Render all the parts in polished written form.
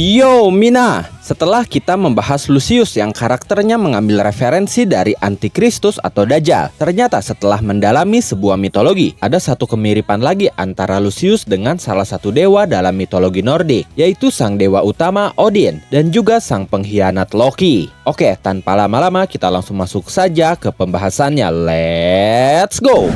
Yo Mina, setelah kita membahas Lucius yang karakternya mengambil referensi dari Antikristus atau Dajjal, ternyata setelah mendalami sebuah mitologi, ada satu kemiripan lagi antara Lucius dengan salah satu dewa dalam mitologi Nordik, yaitu sang dewa utama Odin dan juga sang pengkhianat Loki. Oke, tanpa lama-lama kita langsung masuk saja ke pembahasannya. Let's go!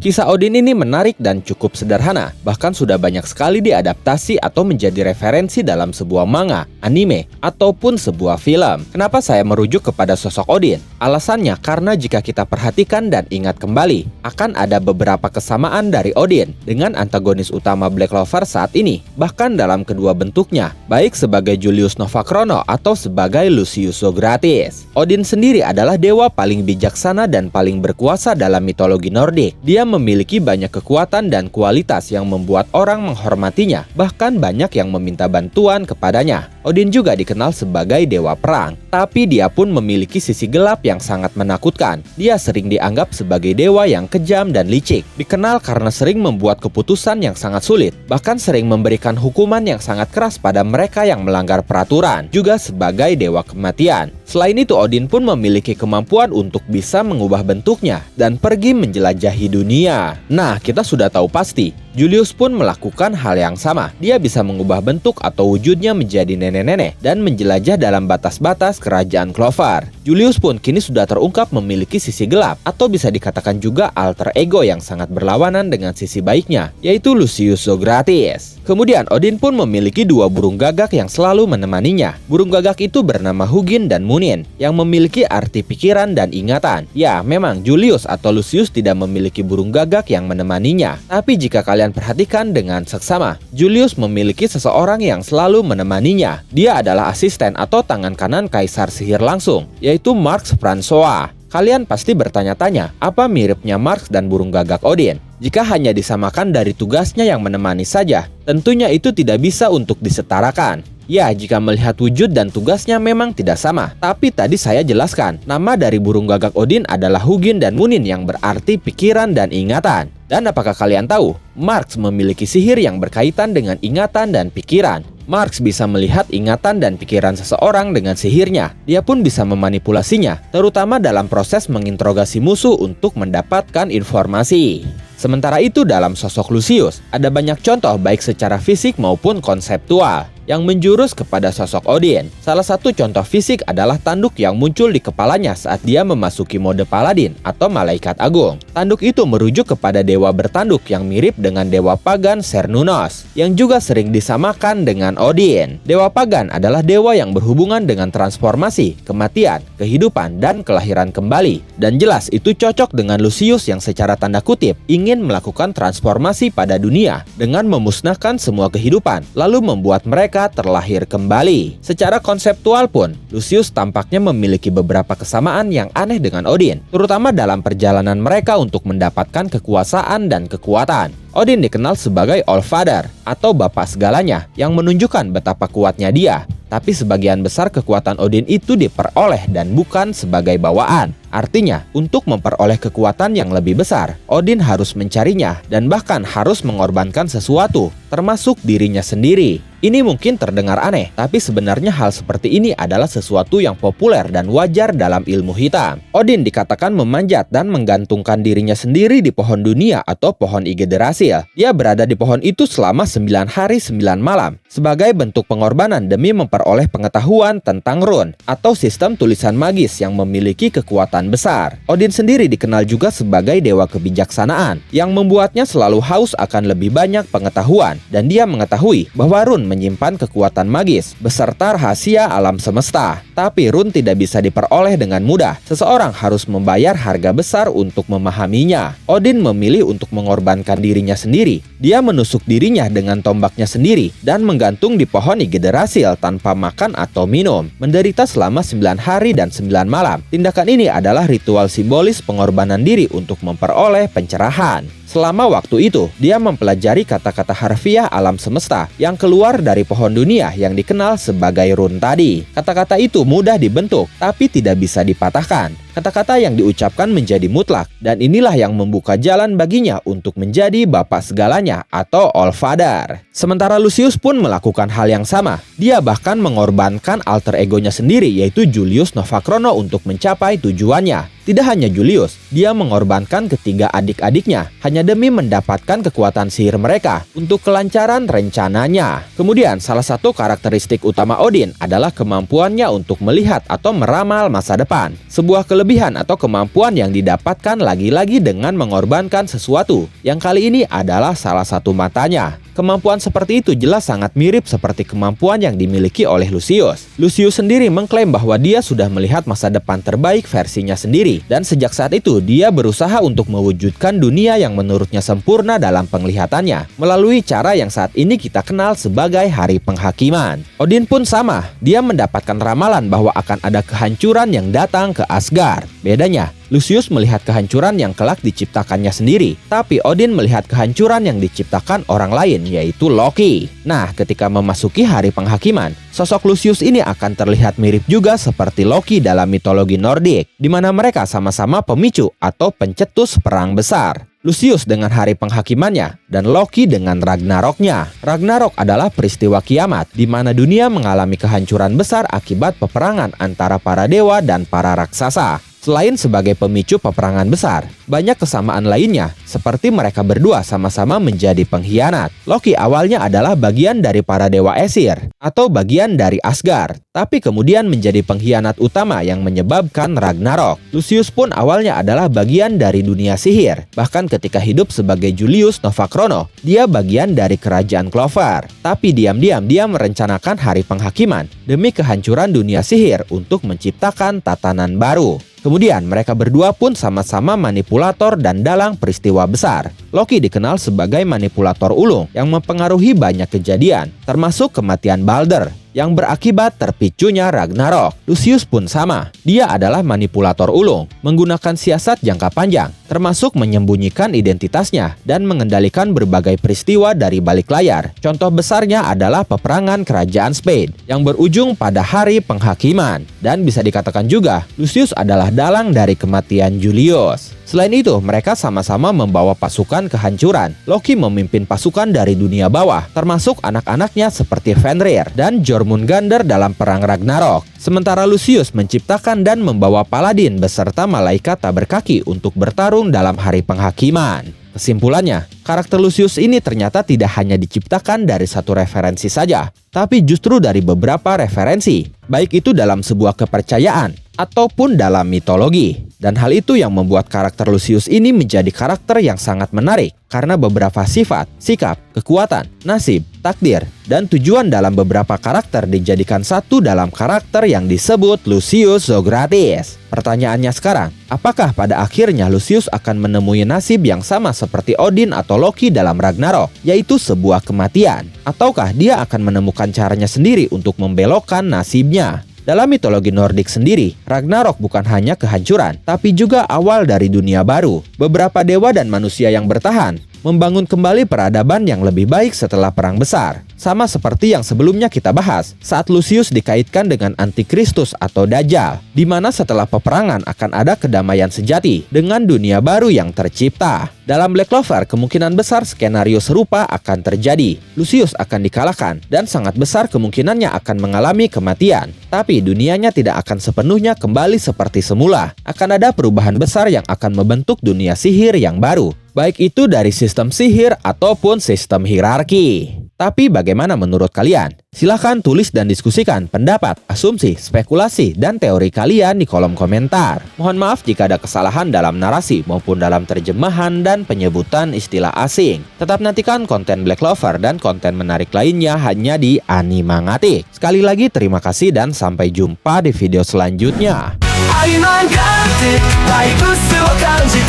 Kisah Odin ini menarik dan cukup sederhana, bahkan sudah banyak sekali diadaptasi atau menjadi referensi dalam sebuah manga, anime, ataupun sebuah film. Kenapa saya merujuk kepada sosok Odin? Alasannya karena jika kita perhatikan dan ingat kembali, akan ada beberapa kesamaan dari Odin dengan antagonis utama Black Clover saat ini, bahkan dalam kedua bentuknya, baik sebagai Julius Novachrono atau sebagai Lucius Socrates. Odin sendiri adalah dewa paling bijaksana dan paling berkuasa dalam mitologi Nordik. Dia memiliki banyak kekuatan dan kualitas yang membuat orang menghormatinya, bahkan banyak yang meminta bantuan kepadanya. Odin juga dikenal sebagai dewa perang, tapi dia pun memiliki sisi gelap yang sangat menakutkan. Dia sering dianggap sebagai dewa yang kejam dan licik, dikenal karena sering membuat keputusan yang sangat sulit, bahkan sering memberikan hukuman yang sangat keras pada mereka yang melanggar peraturan, juga sebagai dewa kematian. Selain itu, Odin pun memiliki kemampuan untuk bisa mengubah bentuknya dan pergi menjelajahi dunia. Nah, kita sudah tahu pasti, Julius pun melakukan hal yang sama. Dia bisa mengubah bentuk atau wujudnya menjadi nenek-nenek dan menjelajah dalam batas-batas kerajaan Clover. Julius pun kini sudah terungkap memiliki sisi gelap, atau bisa dikatakan juga alter ego yang sangat berlawanan dengan sisi baiknya, yaitu Lucius Socrates. Kemudian Odin pun memiliki dua burung gagak yang selalu menemaninya. Burung gagak itu bernama Hugin dan Munin, yang memiliki arti pikiran dan ingatan. Ya, memang Julius atau Lucius tidak memiliki burung gagak yang menemaninya. Tapi jika kalian perhatikan dengan seksama, Julius memiliki seseorang yang selalu menemaninya. Dia adalah asisten atau tangan kanan kaisar sihir langsung, yaitu Marx Francois. Kalian pasti bertanya-tanya, apa miripnya Marx dan burung gagak Odin? Jika hanya disamakan dari tugasnya yang menemani saja, tentunya itu tidak bisa untuk disetarakan. Ya, jika melihat wujud dan tugasnya memang tidak sama. Tapi tadi saya jelaskan, nama dari burung gagak Odin adalah Hugin dan Munin yang berarti pikiran dan ingatan. Dan apakah kalian tahu, Marx memiliki sihir yang berkaitan dengan ingatan dan pikiran. Marx bisa melihat ingatan dan pikiran seseorang dengan sihirnya. Dia pun bisa memanipulasinya, terutama dalam proses menginterogasi musuh untuk mendapatkan informasi. Sementara itu dalam sosok Lucius, ada banyak contoh baik secara fisik maupun konseptual yang menjurus kepada sosok Odin. Salah satu contoh fisik adalah tanduk yang muncul di kepalanya saat dia memasuki mode paladin atau malaikat agung. Tanduk itu merujuk kepada dewa bertanduk yang mirip dengan dewa pagan Cernunnos, yang juga sering disamakan dengan Odin. Dewa pagan adalah dewa yang berhubungan dengan transformasi, kematian, kehidupan, dan kelahiran kembali. Dan jelas itu cocok dengan Lucius yang secara tanda kutip ingin melakukan transformasi pada dunia dengan memusnahkan semua kehidupan, lalu membuat mereka terlahir kembali. Secara konseptual pun, Lucius tampaknya memiliki beberapa kesamaan yang aneh dengan Odin, terutama dalam perjalanan mereka untuk mendapatkan kekuasaan dan kekuatan. Odin dikenal sebagai Allfather atau Bapak segalanya, yang menunjukkan betapa kuatnya dia. Tapi sebagian besar kekuatan Odin itu diperoleh dan bukan sebagai bawaan. Artinya, untuk memperoleh kekuatan yang lebih besar, Odin harus mencarinya dan bahkan harus mengorbankan sesuatu, termasuk dirinya sendiri. Ini mungkin terdengar aneh, tapi sebenarnya hal seperti ini adalah sesuatu yang populer dan wajar dalam ilmu hitam. Odin dikatakan memanjat dan menggantungkan dirinya sendiri di pohon dunia atau pohon Yggdrasil. Dia berada di pohon itu selama 9 hari 9 malam, sebagai bentuk pengorbanan demi memperoleh pengetahuan tentang rune atau sistem tulisan magis yang memiliki kekuatan besar. Odin sendiri dikenal juga sebagai dewa kebijaksanaan, yang membuatnya selalu haus akan lebih banyak pengetahuan dan dia mengetahui bahwa rune menyimpan kekuatan magis beserta rahasia alam semesta. Tapi rune tidak bisa diperoleh dengan mudah. Seseorang harus membayar harga besar untuk memahaminya. Odin memilih untuk mengorbankan dirinya sendiri. Dia menusuk dirinya dengan tombaknya sendiri dan menggantung di pohon Yggdrasil tanpa makan atau minum, menderita selama 9 hari dan 9 malam. Tindakan ini adalah ritual simbolis pengorbanan diri untuk memperoleh pencerahan. Selama waktu itu, dia mempelajari kata-kata harfiah alam semesta yang keluar dari pohon dunia yang dikenal sebagai rune tadi. Kata-kata itu mudah dibentuk, tapi tidak bisa dipatahkan. Kata-kata yang diucapkan menjadi mutlak, dan inilah yang membuka jalan baginya untuk menjadi bapak segalanya atau Allfather. Sementara Lucius pun melakukan hal yang sama. Dia bahkan mengorbankan alter egonya sendiri, yaitu Julius Novachrono untuk mencapai tujuannya. Tidak hanya Julius, dia mengorbankan ketiga adik-adiknya hanya demi mendapatkan kekuatan sihir mereka untuk kelancaran rencananya. Kemudian, salah satu karakteristik utama Odin adalah kemampuannya untuk melihat atau meramal masa depan. Sebuah kelebihan atau kemampuan yang didapatkan lagi-lagi dengan mengorbankan sesuatu, yang kali ini adalah salah satu matanya. Kemampuan seperti itu jelas sangat mirip seperti kemampuan yang dimiliki oleh Lucius. Lucius sendiri mengklaim bahwa dia sudah melihat masa depan terbaik versinya sendiri, dan sejak saat itu dia berusaha untuk mewujudkan dunia yang menurutnya sempurna dalam penglihatannya melalui cara yang saat ini kita kenal sebagai Hari Penghakiman. Odin pun sama, dia mendapatkan ramalan bahwa akan ada kehancuran yang datang ke Asgard. Bedanya, Lucius melihat kehancuran yang kelak diciptakannya sendiri, tapi Odin melihat kehancuran yang diciptakan orang lain, yaitu Loki. Nah, ketika memasuki Hari Penghakiman, sosok Lucius ini akan terlihat mirip juga seperti Loki dalam mitologi Nordik, di mana mereka sama-sama pemicu atau pencetus perang besar. Lucius dengan Hari Penghakimannya, dan Loki dengan Ragnaroknya. Ragnarok adalah peristiwa kiamat, di mana dunia mengalami kehancuran besar akibat peperangan antara para dewa dan para raksasa. Selain sebagai pemicu peperangan besar, banyak kesamaan lainnya, seperti mereka berdua sama-sama menjadi pengkhianat. Loki awalnya adalah bagian dari para dewa Aesir, atau bagian dari Asgard, tapi kemudian menjadi pengkhianat utama yang menyebabkan Ragnarok. Lucius pun awalnya adalah bagian dari dunia sihir, bahkan ketika hidup sebagai Julius Novachrono, dia bagian dari kerajaan Clover. Tapi diam-diam dia merencanakan Hari Penghakiman demi kehancuran dunia sihir untuk menciptakan tatanan baru. Kemudian mereka berdua pun sama-sama manipulator dan dalang peristiwa besar. Loki dikenal sebagai manipulator ulung yang mempengaruhi banyak kejadian, termasuk kematian Balder yang berakibat terpicunya Ragnarok. Lucius pun sama. Dia adalah manipulator ulung, menggunakan siasat jangka panjang, termasuk menyembunyikan identitasnya dan mengendalikan berbagai peristiwa dari balik layar. Contoh besarnya adalah peperangan kerajaan Spade yang berujung pada Hari Penghakiman. Dan bisa dikatakan juga, Lucius adalah dalang dari kematian Julius. Selain itu, mereka sama-sama membawa pasukan kehancuran. Loki memimpin pasukan dari dunia bawah, termasuk anak-anaknya seperti Fenrir dan Jormungandr dalam perang Ragnarok. Sementara Lucius menciptakan dan membawa paladin beserta malaikat tak berkaki untuk bertarung dalam Hari Penghakiman. Kesimpulannya, karakter Lucius ini ternyata tidak hanya diciptakan dari satu referensi saja, tapi justru dari beberapa referensi, baik itu dalam sebuah kepercayaan ataupun dalam mitologi. Dan hal itu yang membuat karakter Lucius ini menjadi karakter yang sangat menarik karena beberapa sifat, sikap, kekuatan, nasib, takdir, dan tujuan dalam beberapa karakter dijadikan satu dalam karakter yang disebut Lucius Zogratis. Pertanyaannya sekarang, apakah pada akhirnya Lucius akan menemui nasib yang sama seperti Odin atau Loki dalam Ragnarok, yaitu sebuah kematian? Ataukah dia akan menemukan caranya sendiri untuk membelokkan nasibnya? Dalam mitologi Nordik sendiri, Ragnarok bukan hanya kehancuran, tapi juga awal dari dunia baru. Beberapa dewa dan manusia yang bertahan membangun kembali peradaban yang lebih baik setelah perang besar. Sama seperti yang sebelumnya kita bahas, saat Lucius dikaitkan dengan Antikristus atau Dajjal, di mana setelah peperangan akan ada kedamaian sejati dengan dunia baru yang tercipta. Dalam Black Clover, kemungkinan besar skenario serupa akan terjadi. Lucius akan dikalahkan, dan sangat besar kemungkinannya akan mengalami kematian. Tapi dunianya tidak akan sepenuhnya kembali seperti semula. Akan ada perubahan besar yang akan membentuk dunia sihir yang baru, baik itu dari sistem sihir ataupun sistem hierarki. Tapi bagaimana menurut kalian? Silahkan tulis dan diskusikan pendapat, asumsi, spekulasi, dan teori kalian di kolom komentar. Mohon maaf jika ada kesalahan dalam narasi maupun dalam terjemahan dan penyebutan istilah asing. Tetap nantikan konten Black Clover dan konten menarik lainnya hanya di Animangatik. Sekali lagi terima kasih dan sampai jumpa di video selanjutnya. 愛なんかって退屈を感じ